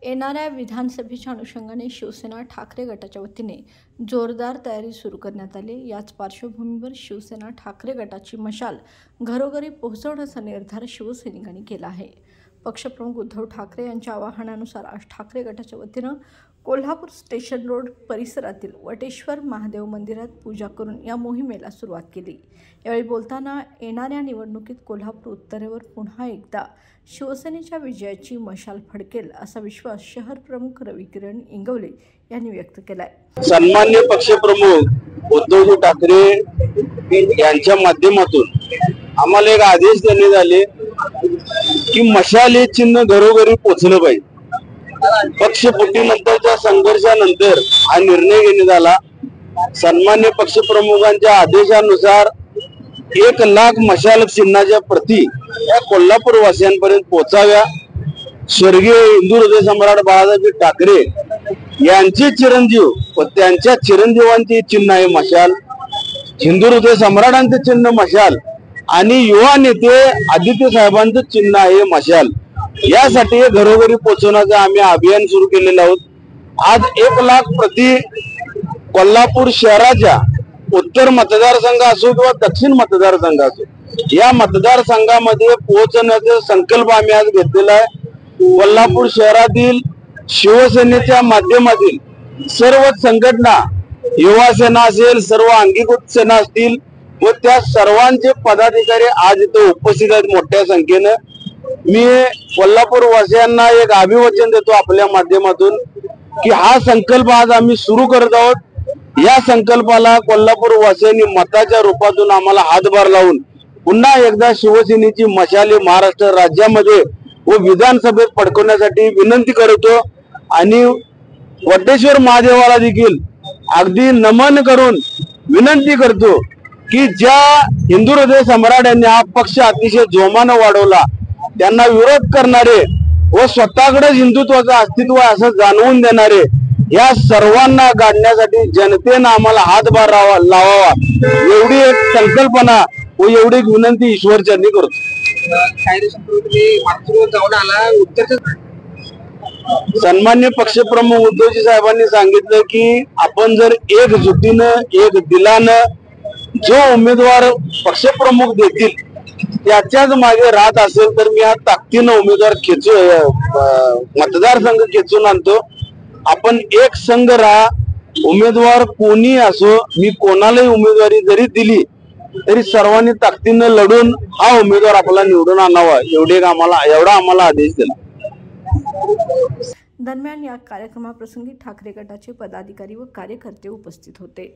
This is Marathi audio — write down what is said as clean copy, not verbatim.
येणाऱ्या विधानसभेच्या अनुषंगाने शिवसेना ठाकरे गटाच्या वतीने जोरदार तयारी सुरू करण्यात आली। याच पार्श्वभूमीवर शिवसेना ठाकरे गटाची मशाल घरोघरी पोहोचवण्याचा निर्धार शिवसैनिकांनी केला आहे। पक्षप्रमुख उद्धव ठाकरे यांच्या आवाहनानुसार आज ठाकरे गटाच्या वतीनं कोल्हापूर स्टेशन रोड परिसरातील वटेश्वर महादेव मंदिरात पूजा करून या मोहिमेला सुरुवात केली। यावेळी बोलताना येणाऱ्या निवडणुकीत कोल्हापूर उत्तरेवर पुन्हा एकदा शिवसेनेच्या विजयाची मशाल फडकेल असा विश्वास शहर प्रमुख रविकिरण इंगवले यांनी व्यक्त केलाय। सन्माननीय पक्षप्रमुख उद्धव ठाकरे यांच्या माध्यमातून आम्हाला एक आदेश देण्यात आले की मशाल हे चिन्ह घरोघरी पोहोचलं पाहिजे। पक्षफुटीनंतरच्या संघर्षानंतर हा निर्णय घेण्यात आला। सन्मान्य पक्षप्रमुखांच्या आदेशानुसार 1,00,000 मशाल चिन्हाच्या प्रती या कोल्हापूर वासियांपर्यंत पोहोचाव्या। स्वर्गीय हिंदू हृदय सम्राट बाळासाहेब ठाकरे यांचे चिरंजीव व त्यांच्या चिरंजीवांचे चिन्ह आहे मशाल, हिंदू हृदय सम्राटांचे चिन्ह मशाल आणि युवा नेते आदित्य साहेबांचं चिन्ह आहे मशाल। यासाठी घरोघरी पोहोचवण्याचं आम्ही अभियान सुरू केलेलं आहोत। आज 1,00,000 प्रति कोल्हापूर शहराच्या उत्तर मतदारसंघ असो किंवा दक्षिण मतदारसंघ असो या मतदारसंघामध्ये पोहोचण्याचा संकल्प आम्ही आज घेतलेला आहे। कोल्हापूर शहरातील शिवसेनेच्या माध्यमातील सर्व संघटना, युवा सेना असेल, सर्व अंगीकृत सेना असतील व त्या सर्वांचे पदाधिकारी आज इथे उपस्थित आहेत मोठ्या संख्येनं। मी कोल्हापूर वासियांना एक अभिवचन देतो आपल्या माध्यमातून की हा संकल्प आज आम्ही सुरू करत आहोत। या संकल्पाला कोल्हापूर वासियांनी मताच्या रूपातून आम्हाला हातभार लावून पुन्हा एकदा शिवसेनेची मशाल महाराष्ट्र राज्यामध्ये व विधानसभेत फडकवण्यासाठी विनंती करतो आणि वटेश्वर महादेवाला देखील अगदी नमन करून विनंती करतो की ज्या हिंदू हृदय सम्राट यांनी हा पक्ष अतिशय जोमानं वाढवला, त्यांना विरोध करणारे व स्वतःकडे हिंदुत्वाचं अस्तित्व असं जाणवून देणारे या सर्वांना गाडण्यासाठी जनतेनं आम्हाला हातभार लावावा एवढी एक संकल्पना व एवढी विनंती ईश्वरचरणी करतो। सन्मान्य पक्षप्रमुख उद्धवजी साहेबांनी सांगितलं की आपण जर एकजुटीनं एक दिलानं जो उमेदवार पक्षप्रमुख देतील त्याच्याच मागे राहत असेल तर मी हा ताकदीनं उमेदवार मतदारसंघ खेचून आणतो। आपण एक संघ राहा, उमेदवार कोणी असो, मी कोणालाही उमेदवारी जरी दिली तरी सर्वांनी ताकदीनं लढून हा उमेदवार आपला निवडून आणावा एवढा आम्हाला आदेश दिला। दरम्यान या कार्यक्रमाप्रसंगी ठाकरे गटाचे पदाधिकारी व कार्यकर्ते उपस्थित होते।